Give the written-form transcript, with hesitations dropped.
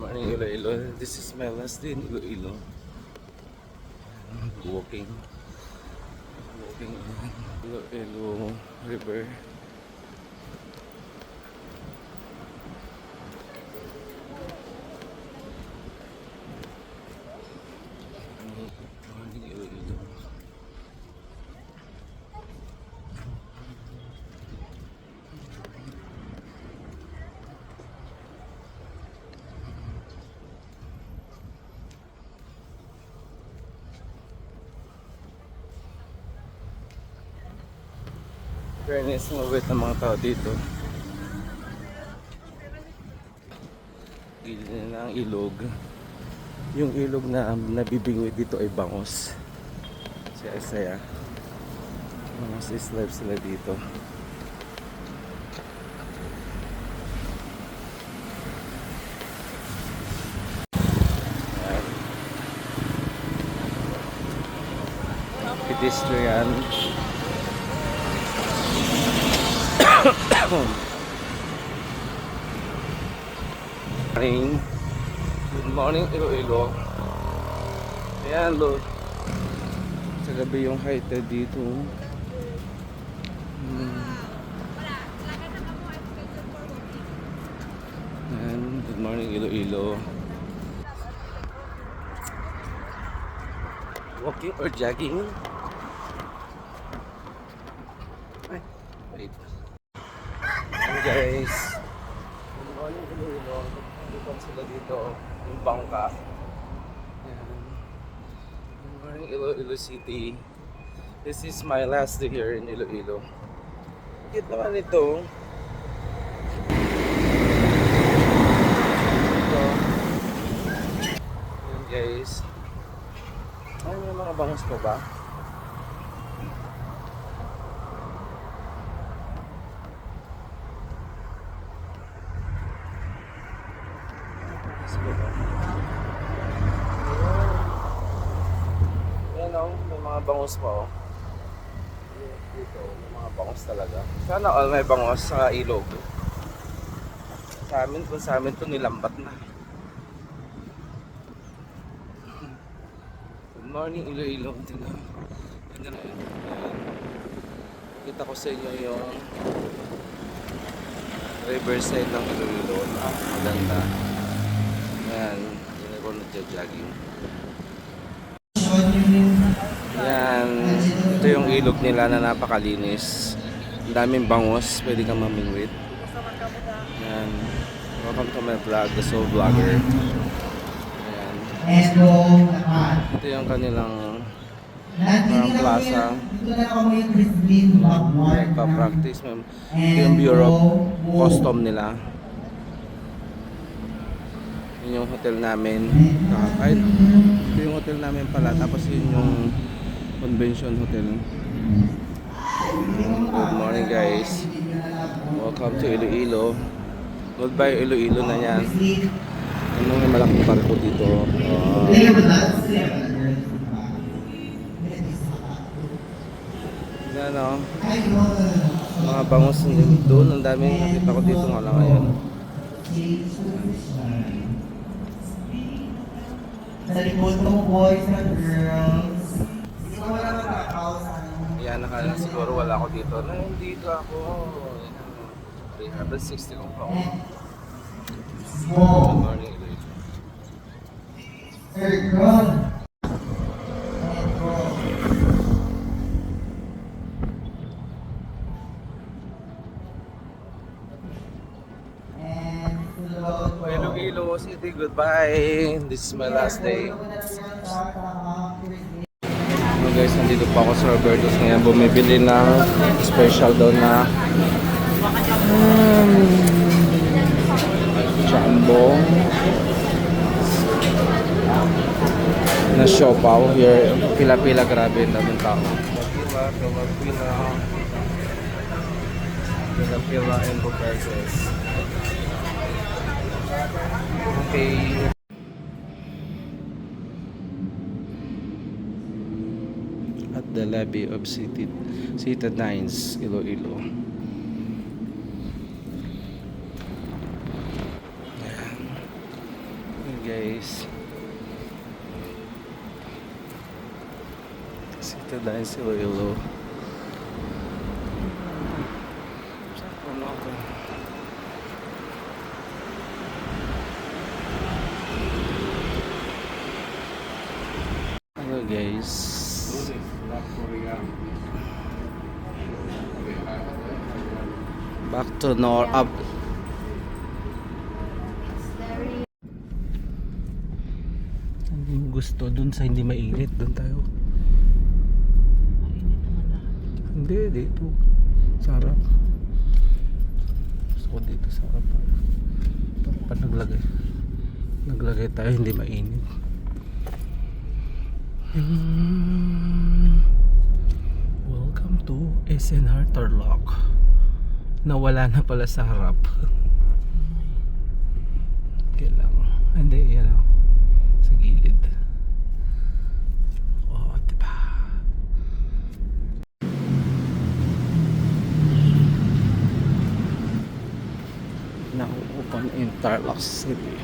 Morning Iloilo. This is my last day in Iloilo. Walking. Walking in Iloilo River. Morning Iloilo. Fairness, mabait ng mga tao dito. Gilid nila ang ilog. Yung ilog na nabibingoy dito ay bangos. Saya-saya. Bangos is live sila dito. Ayan. Pedestrian. Morning. Good morning Iloilo. Ayan lo. Sa gabi yung high tide dito. Ayan. Good morning Iloilo. Walking or jogging? Ay, wait. Ayan guys. Good morning Iloilo. Dito sila dito. Yung bangka. Ayan. Good morning Iloilo City. This is my last day here in Iloilo. Cute naman ito. Ito. Ayan guys. Ay, may mga bangus pa ba? Ayan o, may mga bangus pa o. Dito, may mga bangus talaga. Sana all may bangus sa ilog. Sa amin, kung sa amin ito nilambat na. Good morning Iloilo. Tingnan. Tingnan na yun. Kita ko sa inyo yung riverside ng Iloilo. Maganda. Ayan. Hindi ako nagja-jogging. Ayan. Ito yung ilog nila na napakalinis. Ang daming bangus. Pwede kang mamingwit. Ayan. Welcome to my vlog, The Soul Vlogger. Ayan. Ito yung kanilang plaza. Pa-practice. Ito yung Bureau of Custom nila. Yun yung hotel namin. Ito yung hotel namin pala. Tapos yun yung convention hotel. Good morning guys. Welcome to Iloilo. Goodbye Iloilo na yan. Ano yung malaking barko dito. Yan o. Mga bangus doon. Ang daming nakita ko dito nga lang ngayon. Sa likod mo, boys and girls. Hindi ko wala na Yan, nakala siguro wala ako dito. Nandito ako. 360 lang pa ako. Good morning, Iloilo. Circle. Iloilo City, goodbye. This is my last day. Guys, nandito pa ako sa Roberto's ngayon. Bumibili ng special daw na jumbo na siopaw. Here, pila-pila, grabe ang daming tao. Pila-pila and Roberto's. Okay. At the lobby of Citadines, Iloilo. guys. Ito dahil si Willow. Ano ako? Hello guys. Back to up. Hindi mo gusto dun sa hindi mainit, dun tayo. Mainit naman na. Hindi, dito. Sa harap. Gusto ko dito sa harap. Para pa naglagay tayo, hindi mainit. Welcome to SNR Tarlac. Nawala na pala sa harap. Okay lang. Hindi, yan o. Sa gilid. Oh, diba? Now open in Tarlac City.